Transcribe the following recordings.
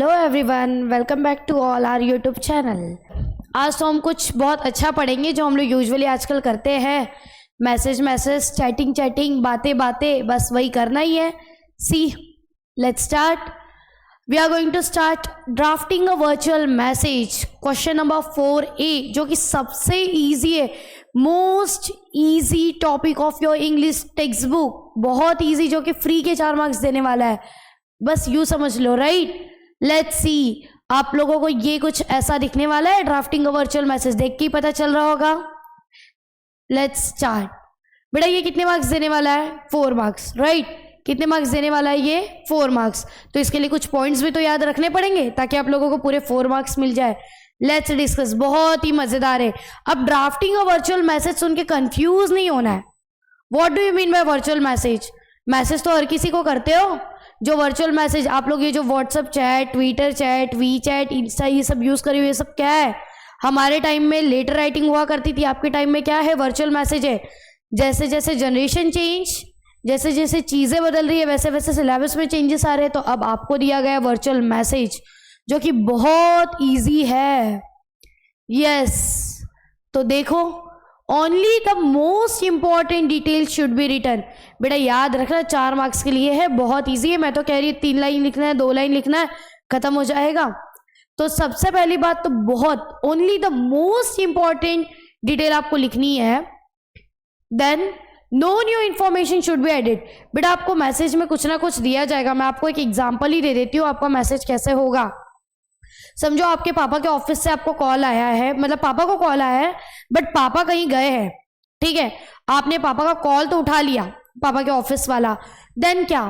Hello everyone, welcome back to all our YouTube channel. आज तो हम कुछ बहुत अच्छा पढ़ेंगे जो हम लोग यूजुअली आजकल करते हैं। मैसेज चैटिंग बातें बस वही करना ही है। See let's start. We are going to start drafting a virtual message. Question number 4A जो कि सबसे इजी है, most easy topic of your English textbook. बहुत इजी, जो कि फ्री के 4 मार्क्स देने वाला है। बस यूँ समझ लो, राइट। लेट्स सी, आप लोगों को ये कुछ ऐसा दिखने वाला है। ड्राफ्टिंग अ वर्चुअल मैसेज देख के ही पता चल रहा होगा। Let's start. बेटा ये कितने मार्क्स देने वाला है? 4 मार्क्स, राइट। कितने मार्क्स देने वाला है ये? 4 मार्क्स। तो इसके लिए कुछ पॉइंट्स भी तो याद रखने पड़ेंगे ताकि आप लोगों को पूरे 4 मार्क्स मिल जाए। Let's discuss. बहुत ही मजेदार है। अब ड्राफ्टिंग अ वर्चुअल मैसेज सुन के कंफ्यूज नहीं होना है। What do you mean by virtual message? Message तो हर किसी को करते हो। जो वर्चुअल मैसेज आप लोग ये जो WhatsApp chat, Twitter chat, WeChat, Insta ये सब यूज कर रहे हो, ये सब क्या है? हमारे टाइम में लेटर राइटिंग हुआ करती थी, आपके टाइम में क्या है? वर्चुअल मैसेज है। जैसे जैसे जनरेशन चेंज, जैसे जैसे चीजें बदल रही है, वैसे वैसे सिलेबस में चेंजेस आ रहे हैं। तो अब आपको दिया गया वर्चुअल मैसेज जो कि बहुत ईजी है। यस, तो देखो, only the most important detail should be written. बेटा याद रखना 4 मार्क्स के लिए है, बहुत इजी है। मैं तो कह रही हूँ 3 लाइन लिखना है, 2 लाइन लिखना है, खत्म हो जाएगा। तो सबसे पहली बात तो बहुत only the most important detail आपको लिखनी है। Then no new information should be added. बेटा आपको मैसेज में कुछ ना कुछ दिया जाएगा। मैं आपको एक एग्जाम्पल ही दे देती हूँ, आपका मैसेज कैसे होगा। समझो आपके पापा के ऑफिस से आपको कॉल आया है, मतलब पापा को कॉल आया है, बट पापा कहीं गए हैं, ठीक है। आपने पापा का कॉल तो उठा लिया, पापा के ऑफिस वाला। देन क्या,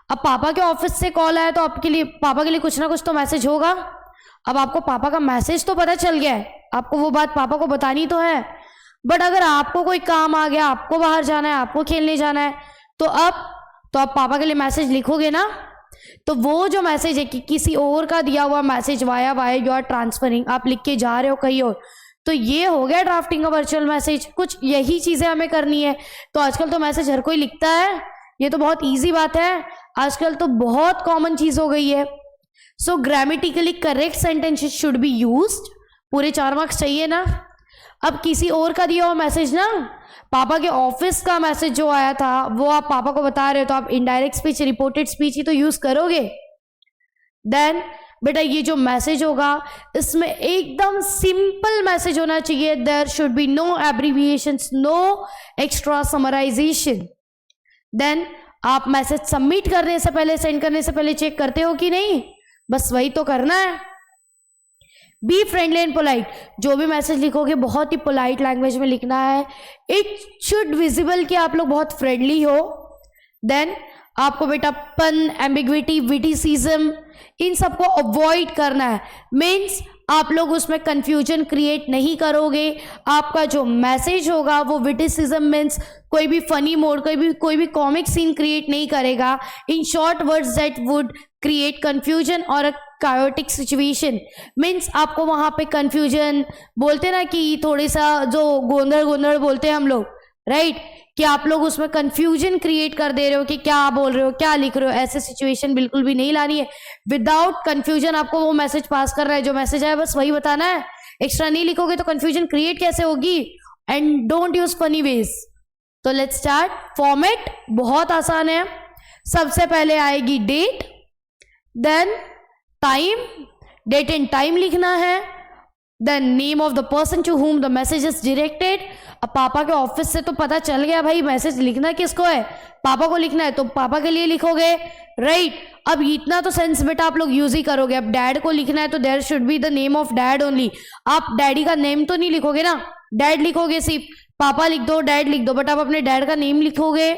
अब पापा के ऑफिस से कॉल आया तो आपके लिए, पापा के लिए कुछ ना कुछ तो मैसेज होगा। अब आपको पापा का मैसेज तो पता चल गया है, आपको वो बात पापा को बतानी तो है। बट अगर आपको कोई काम आ गया, आपको बाहर जाना है, आपको खेलने जाना है, तो आप पापा के लिए मैसेज लिखोगे ना। तो वो जो मैसेज है कि किसी और का दिया हुआ message via you are transferring, आप लिख के जा रहे हो कहीं और, तो ये हो गया ड्राफ्टिंग अ वर्चुअल मैसेज। कुछ यही चीजें हमें करनी है। तो आजकल तो मैसेज हर कोई लिखता है, ये तो बहुत इजी बात है। आजकल तो बहुत कॉमन चीज हो गई है। So grammatically correct sentences should be used. पूरे 4 मार्क्स चाहिए ना। अब किसी और का दिया हुआ मैसेज ना, पापा के ऑफिस का मैसेज जो आया था वो आप पापा को बता रहे हो, तो आप इनडायरेक्ट स्पीच, रिपोर्टेड स्पीच ही तो यूज करोगे। देन बेटा ये जो मैसेज होगा इसमें एकदम सिंपल मैसेज होना चाहिए। There should be no abbreviations, no extra summarization. Then आप मैसेज सबमिट करने से पहले, सेंड करने से पहले चेक करते हो कि नहीं, बस वही तो करना है। Be friendly and polite. जो भी मैसेज लिखोगे बहुत ही पोलाइट लैंग्वेज में लिखना है। इट शुड विजिबल कि आप लोग बहुत फ्रेंडली हो। देन आपको बेटा पन, एम्बिग्विटी, विटिसिज्म, इन सबको अवॉइड करना है। मीन्स आप लोग उसमें कंफ्यूजन क्रिएट नहीं करोगे। आपका जो मैसेज होगा वो विटिसिज्म मीन्स कोई भी फनी मोड, कोई भी कॉमिक सीन क्रिएट नहीं करेगा। In short words that would create confusion और अ कायोटिक सिचुएशन। मीन्स आपको वहां पे कंफ्यूजन बोलते ना कि थोड़ी सा जो गोंधड़ बोलते हैं हम लोग, राइट, कि आप लोग उसमें कंफ्यूजन क्रिएट कर दे रहे हो कि क्या बोल रहे हो, क्या लिख रहे हो। ऐसे सिचुएशन बिल्कुल भी नहीं लानी है। विदाउट कंफ्यूजन आपको वो मैसेज पास कर रहा है, जो मैसेज आया बस वही बताना है। एक्स्ट्रा नहीं लिखोगे तो कंफ्यूजन क्रिएट कैसे होगी। And don't use funny ways. तो लेट्स स्टार्ट। फॉर्मेट बहुत आसान है। सबसे पहले आएगी date, then time, date and time लिखना है। Then name of the person to whom the message is directed. अब पापा के ऑफिस से तो पता चल गया भाई मैसेज लिखना किसको है, पापा को लिखना है, तो पापा के लिए लिखोगे, राइट। अब इतना तो सेंस बेटा आप लोग यूज ही करोगे। अब डैड को लिखना है तो there should be the name of dad only. आप डैडी का नेम तो नहीं लिखोगे ना, डैड लिखोगे सिर्फ। पापा लिख दो, डैड लिख दो, बट आप अपने डैड का नेम लिखोगे।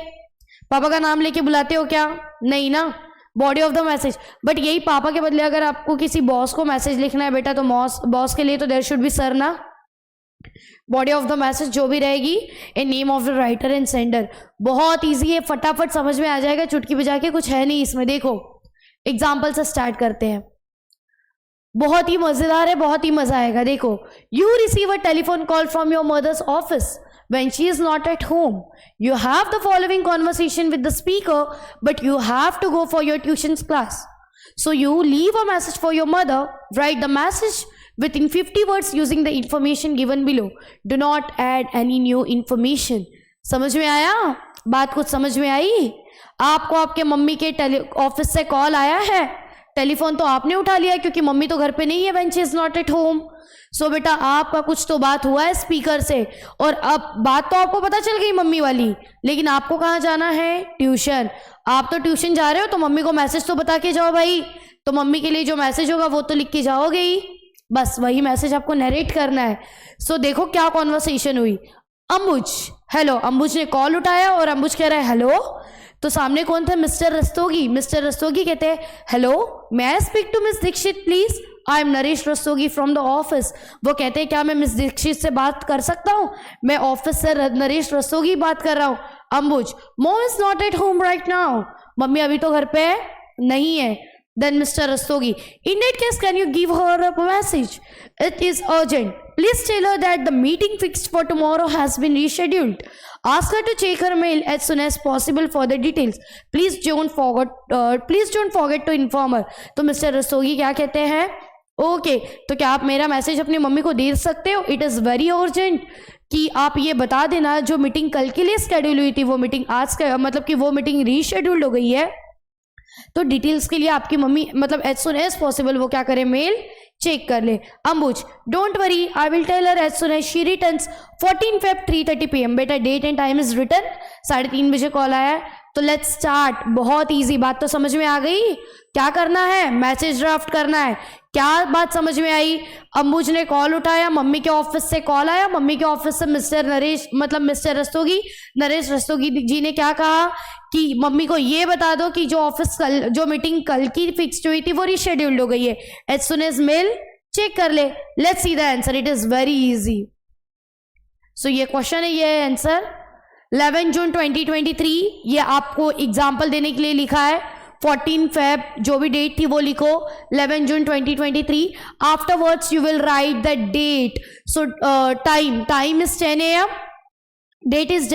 पापा का नाम लेके बुलाते हो क्या? नहीं ना। Body of the message, but यही पापा के बदले अगर आपको किसी बॉस को मैसेज लिखना है बेटा, तो बॉस के लिए तो देयर शुड बी सर ना। बॉडी ऑफ द मैसेज जो भी रहेगी, a name of the writer and sender. बहुत इजी है, फटाफट समझ में आ जाएगा, चुटकी बजा के। कुछ है नहीं इसमें। देखो एग्जाम्पल से स्टार्ट करते हैं। बहुत ही मजेदार है, बहुत ही मजा आएगा। देखो, you receive a telephone call from your mother's office when she is not at home. You have the following conversation with the speaker, but you have to go for your tuition class. So you leave a message for your mother. Write the message within 50 words using the information given below. Do not add any new information. समझ में आया? बात कुछ समझ में आई? आपको आपके mummy के ऑफिस से कॉल आया है, टेलीफोन तो आपने उठा लिया क्योंकि मम्मी तो घर पे नहीं है when she is not at home. सो बेटा आपका कुछ तो बात हुआ है स्पीकर से, और अब बात तो आपको पता चल गई मम्मी वाली, लेकिन आपको कहाँ जाना है? ट्यूशन. आप तो ट्यूशन जा रहे हो तो मम्मी को मैसेज तो बता के जाओ भाई. तो मम्मी के लिए जो मैसेज होगा वो तो लिख के जाओगे ही, बस वही मैसेज आपको नरेट करना है. सो देखो क्या कॉन्वर्सेशन हुई. अंबुज, हेलो. अंबुज ने कॉल उठाया और अंबुज कह रहा है हेलो. तो सामने कौन था? मिस्टर रस्तोगी. मिस्टर रस्तोगी कहते हैं hello, may I speak to miss Dikshit please? I am Naresh Rastogi from the office. वो कहते हैं क्या मैं मिस दीक्षित से बात कर सकता हूँ? मैं ऑफिस से नरेश रस्तोगी बात कर रहा हूँ. Ambuj, mom is not at home right now. मम्मी अभी तो घर पे नहीं है. Then Mr. Rastogi, in that case, can you give her a message? It is urgent. Please tell her that the meeting fixed for tomorrow has been rescheduled. Ask her to check her mail as soon as possible for the details. Please don't forget to inform her. तो Mr. Rastogi क्या कहते हैं? Okay, तो क्या आप मेरा message अपनी mummy को दे सकते हो? इट इज़ वेरी अर्जेंट कि आप ये बता देना जो मीटिंग कल के लिए स्केड्यूल हुई थी वो मीटिंग आज का, मतलब कि वो मीटिंग रीशेड्यूल्ड हो गई है. तो डिटेल्स के लिए आपकी मम्मी मतलब एज सुन एज पॉसिबल वो क्या करे? मेल चेक कर ले. Ambuj, don't worry, I will tell her as soon as she returns 14 Feb 3:30 PM. बेटा date and time is return. 3:30 बजे कॉल आया है. तो लेट्स स्टार्ट. बहुत इजी. बात तो समझ में आ गई. क्या करना है? मैसेज ड्राफ्ट करना है. क्या बात समझ में आई? अंबुज ने कॉल उठाया, मम्मी के ऑफिस से कॉल आया, मम्मी के ऑफिस से मिस्टर नरेश मतलब मिस्टर रस्तोगी, नरेश रस्तोगी जी ने क्या कहा कि मम्मी को ये बता दो कि जो मीटिंग कल की फिक्स्ड हुई थी वो रीशेड्यूल्ड हो गई है. As soon as mail check कर ले. Let's see the answer. It is very easy. So ये क्वेश्चन है, ये आंसर 11 जून 2023. ये आपको एग्जाम्पल देने के लिए लिखा है. 14 Feb जो भी डेट थी वो लिखो. 11 June 2023. Afterwards you will write the date. So time is 10 AM. Date is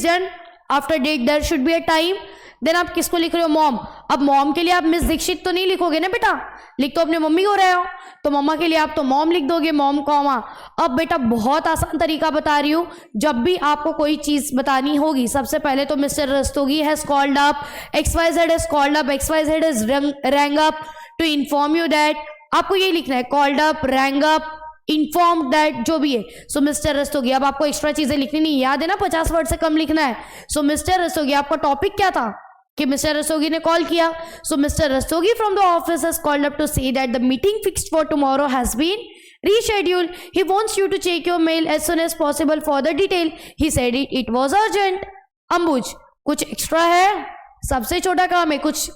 done. After date there should be a time. Then आप किसको लिख रहे हो? मॉम. अब मॉम के लिए आप मिस दीक्षित तो नहीं लिखोगे ना बेटा, लिख तो अपने मम्मी को रहे हो, तो मम्मा के लिए आप तो मॉम लिख दोगे, मॉम कॉमा. अब बेटा बहुत आसान तरीका बता रही हूँ. जब भी आपको कोई चीज बतानी होगी सबसे पहले तो Mr Rastogi has called up, XYZ has called up, XYZ has rang up to inform you that. आपको यही लिखना है, called up, rang up, inform that, जो भी है. So mister Rastogi. अब आपको एक्स्ट्रा चीजें लिखनी नहीं, याद है ना, 50 वर्ड से कम लिखना है. सो मिस्टर रस्तोगी, आपका टॉपिक क्या था कि मिस्टर रस्तोगी ने कॉल किया. So mister Rastogi from the office has called up to say that the meeting fixed for tomorrow has been rescheduled. He wants you to check your mail as soon as possible for the detail. He said it was urgent. अंबुज, कुछ extra है? सबसे छोटा काम है, कुछ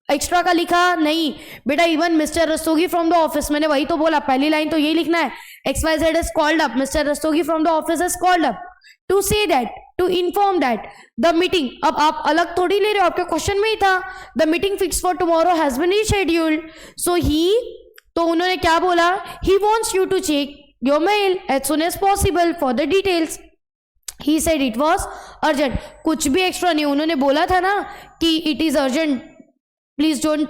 extra का लिखा नहीं बेटा. Even mister Rastogi from the office, मैंने वही तो बोला, पहली लाइन तो यही लिखना है. XYZ has called up, mister Rastogi from the office has called up to say that, to inform that the meeting. अब आप अलग थोड़ी ले रहे हो, आपके क्वेश्चन में ही था. The meeting fixed for tomorrow has been rescheduled. So तो उन्होंने क्या बोला? He wants you to check your mail as soon as possible for the details. He said it was urgent. कुछ भी एक्स्ट्रा नहीं, उन्होंने बोला था ना कि it is urgent, please don't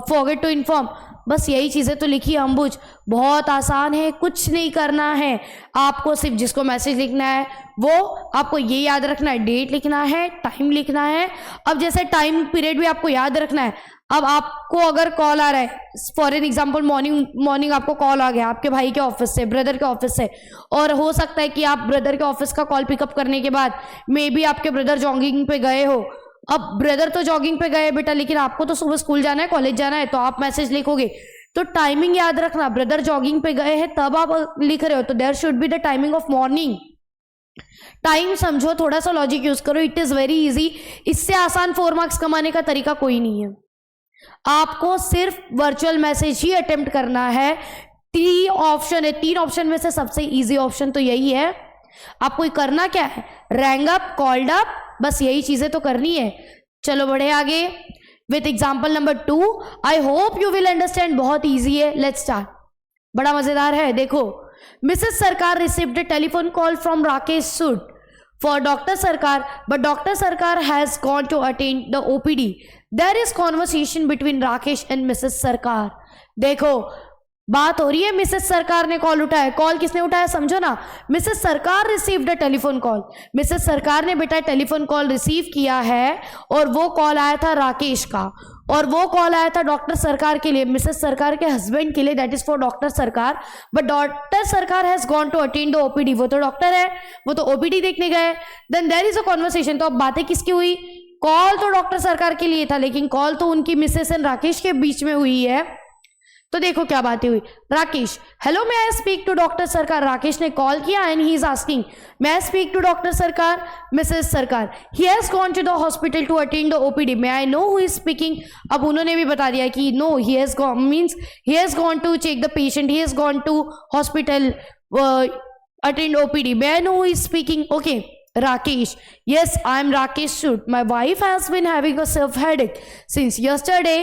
forget to inform. बस यही चीज़ें तो लिखी. अंबुज बहुत आसान है, कुछ नहीं करना है. आपको सिर्फ जिसको मैसेज लिखना है वो आपको ये याद रखना है, डेट लिखना है, टाइम लिखना है. अब जैसे टाइम पीरियड भी आपको याद रखना है. अब आपको अगर कॉल आ रहा है, फॉर एन एग्जाम्पल मॉर्निंग आपको कॉल आ गया आपके भाई के ऑफिस से, ब्रदर के ऑफिस से, और हो सकता है कि आप ब्रदर के ऑफिस का कॉल पिकअप करने के बाद मे बी आपके ब्रदर जॉगिंग पे गए हो. अब ब्रदर तो जॉगिंग पे गए बेटा, लेकिन आपको तो सुबह स्कूल जाना है, कॉलेज जाना है, तो आप मैसेज लिखोगे. तो टाइमिंग याद रखना. ब्रदर जॉगिंग पे गए हैं तब आप लिख रहे हो, तो there should be the timing of morning. Time समझो, थोड़ा सा लॉजिक यूज करो. It is very easy. इससे आसान 4 मार्क्स कमाने का तरीका कोई नहीं है. आपको सिर्फ वर्चुअल मैसेज ही अटेम्प्ट करना है. 3 ऑप्शन है, 3 ऑप्शन में से सबसे इजी ऑप्शन तो यही है. आपको करना क्या है? रैंग अप, कॉल्ड अप, बस यही चीजें तो करनी है. चलो बढ़े आगे with example number 2. I hope you will understand. बहुत ईजी है. Let's start. बड़ा मजेदार है. देखो, मिसेस सरकार received a telephone call from Rakesh Sood for Dr. Sarkar, but Dr. Sarkar has gone to attend the OPD. There is conversation between Rakesh and Mrs Sarkar. देखो बात हो रही है, मिसेस सरकार ने कॉल उठाया। कॉल किसने उठाया समझो ना, मिसेस सरकार received a telephone call. Mrs सरकार ने बेटा टेलीफोन कॉल रिसीव किया है और वो कॉल आया था राकेश का, और वो कॉल आया था डॉक्टर सरकार के लिए, मिसेस सरकार के हस्बैंड के लिए, that is for doctor Sarkar. But doctor Sarkar has gone to attend the OPD, वो तो डॉक्टर है, वो तो ओपीडी देखने गए। Then there is a conversation, तो अब बातें किसकी हुई, कॉल तो डॉक्टर सरकार के लिए था लेकिन कॉल तो उनकी मिसेस एंड राकेश के बीच में हुई है। तो देखो क्या बातें हुई। Rakesh, hello may I speak to doctor Sarkar. Rakesh ने कॉल किया and he is asking may I speak to doctor Sarkar. Mrs Sarkar, he has gone to the hospital to attend the OPD, may I know who is speaking. अब उन्होंने भी बता दिया कि no, he has gone means he has gone to check the patient, he has gone to hospital attend OPD, may I know who is speaking. Okay Rakesh, yes, I am Rakesh Sood. My wife has been having a severe headache since yesterday.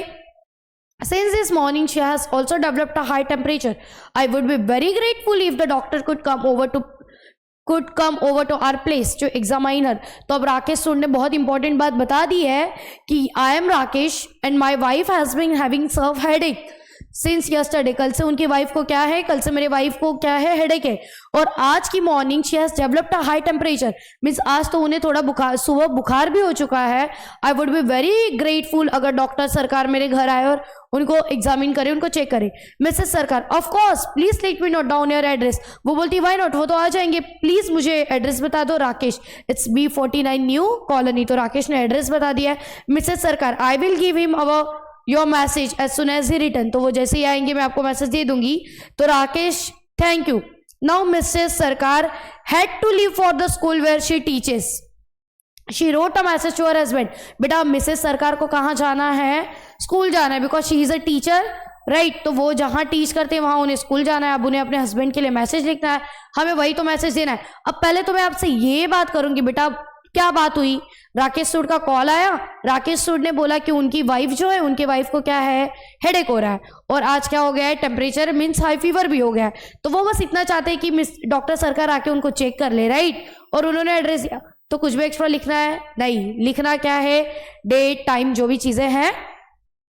Since this morning, she has also developed a high temperature. I would be very grateful if the doctor could come over to our place to examine her. तो अब राकेश सूड ने बहुत important बात बता दी है कि I am Rakesh and my wife has been having severe headache since yesterday, कल से उनकी वाइफ को क्या है, कल से मेरे वाइफ को क्या है, हेडेक है। और आज की morning she has developed a high temperature, means आज तो उन्हें थोड़ा बुखार, सुबह बुखार भी हो चुका है। I would be very grateful अगर डॉक्टर सरकार मेरे घर आए और उनको एग्जामिन करे, उनको चेक करे। मिसेस सरकार, of course please let me note down your address. वो बोलती व्हाई नॉट, वो तो आ जाएंगे, प्लीज मुझे एड्रेस बता दो। Rakesh, it's B49 new colony, तो राकेश ने एड्रेस बता दिया है। Mrs Sarkar, I will give him our your message as soon as he return, तो वो जैसे ही आएंगे मैं आपको मैसेज दे दूंगी। तो Rakesh, thank you. Now Mrs Sarkar had to leave for the school where she teaches. She wrote a message to her husband. बेटा मिसेस सरकार को कहाँ जाना है, स्कूल जाना है, because she is a teacher, right. तो वो जहाँ टीच करते हैं वहाँ उन्हें स्कूल जाना है। अब उन्हें अपने हस्बैंड के लिए मैसेज लिखना है, हमें वही तो मैसेज देना है। अब पहले तो मैं आपसे ये बात करूंगी, बेटा क्या बात हुई। राकेश सूड का कॉल आया, राकेश सूड ने बोला कि उनकी वाइफ जो है, उनके वाइफ को क्या है, हेडेक हो रहा है, और आज क्या हो गया है, टेम्परेचर मीन्स हाई फीवर भी हो गया है। तो वो बस इतना चाहते हैं कि मिस डॉक्टर सरकार आके उनको चेक कर ले, राइट। और उन्होंने एड्रेस दिया, तो कुछ भी एक्स्ट्रा लिखना है नहीं, लिखना क्या है, डेट टाइम जो भी चीजें हैं,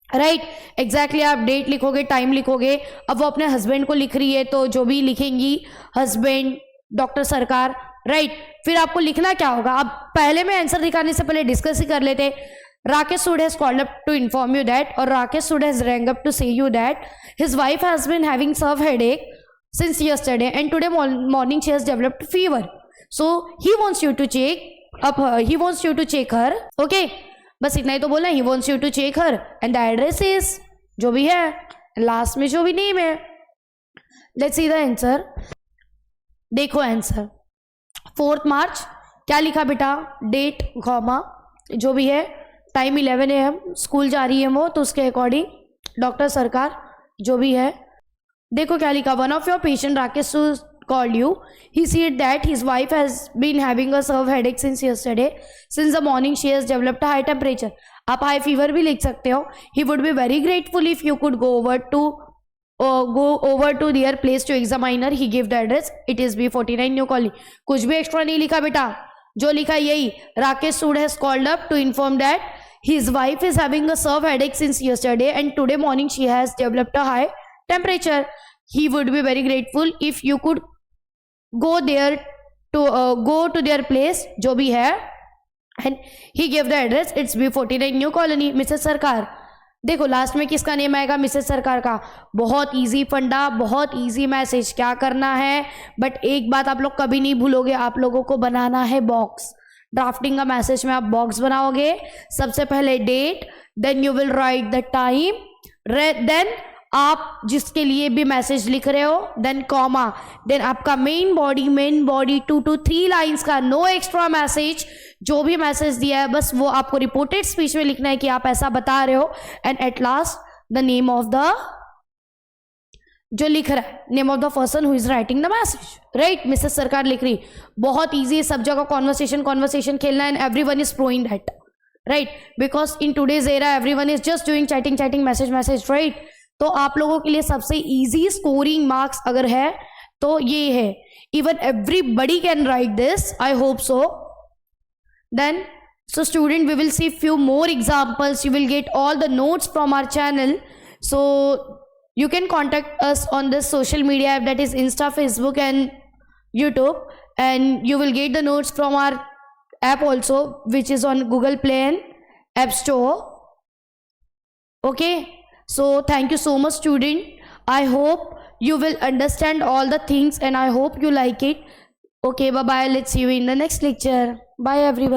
राइट। एग्जैक्टली आप डेट लिखोगे, टाइम लिखोगे। अब वो अपने हस्बैंड को लिख रही है, तो जो भी लिखेंगी हस्बैंड डॉक्टर सरकार, राइट। फिर आपको लिखना क्या होगा, अब पहले में आंसर दिखाने से पहले डिस्कस ही कर लेते। Rakesh Sood has called up to inform you that, और Rakesh Sood has rang up to say you that his wife has been having severe headache since yesterday and today morning she has developed fever, so he wants you to check her, okay। बस इतना ही तो बोलना, he wants you to check her and the address is जो भी है, last में जो भी नेम है। Let's see the answer. देखो आंसर 4 मार्च, क्या लिखा बेटा, डेट कॉमा जो भी है, टाइम 11 AM, स्कूल जा रही है वो, तो उसके अकॉर्डिंग डॉक्टर सरकार जो भी है। देखो क्या लिखा, one of your patient Rakesh called you. He said that his wife has been having a severe headache since yesterday. Since the morning she has developed a high temperature. आप high fever भी लिख सकते हो। He would be very grateful if you could go over to their place to examine her. He gave the address. It is B49 New Colony. कुछ भी extra नहीं लिखा बेटा, जो लिखा यही। राकेश सूड has called up to inform that his wife is having a severe headache since yesterday and today morning she has developed a high temperature. He would be very grateful if you could go to their place जो भी है, and he gave the address. It's B49 New Colony. Mrs Sarkar, देखो last में किसका name आएगा, Mrs सरकार का। बहुत इजी फंडा, बहुत इजी मैसेज। क्या करना है, बट एक बात आप लोग कभी नहीं भूलोगे, आप लोगों को बनाना है बॉक्स। ड्राफ्टिंग का मैसेज में आप बॉक्स बनाओगे, सबसे पहले date, then you will write the time, then आप जिसके लिए भी मैसेज लिख रहे हो, देन कॉमा, देन आपका मेन बॉडी 2 to 3 लाइंस का, नो एक्स्ट्रा मैसेज। जो भी मैसेज दिया है बस वो आपको रिपोर्टेड स्पीच में लिखना है कि आप ऐसा बता रहे हो, and at last the name of the जो लिख रहा है, name of the person who is writing the message, right. Mrs सरकार लिख रही, बहुत ईजी है, सब जगह कॉन्वर्सेशन खेलना, and everyone is proving that, right, because in today's era everyone is just doing chatting message, right. तो आप लोगों के लिए सबसे इजी स्कोरिंग मार्क्स अगर है तो ये है, even everybody can write this, I hope so. Then So student, we will see few more examples. You will get all the notes from our channel. So you can contact us on this social media app, that is Insta, Facebook and YouTube, and you will get the notes from our app also, which is on Google Play and App Store. Okay, so thank you so much student. I hope you will understand all the things and I hope you like it. Okay, bye bye. Let's see you in the next lecture. Bye everyone.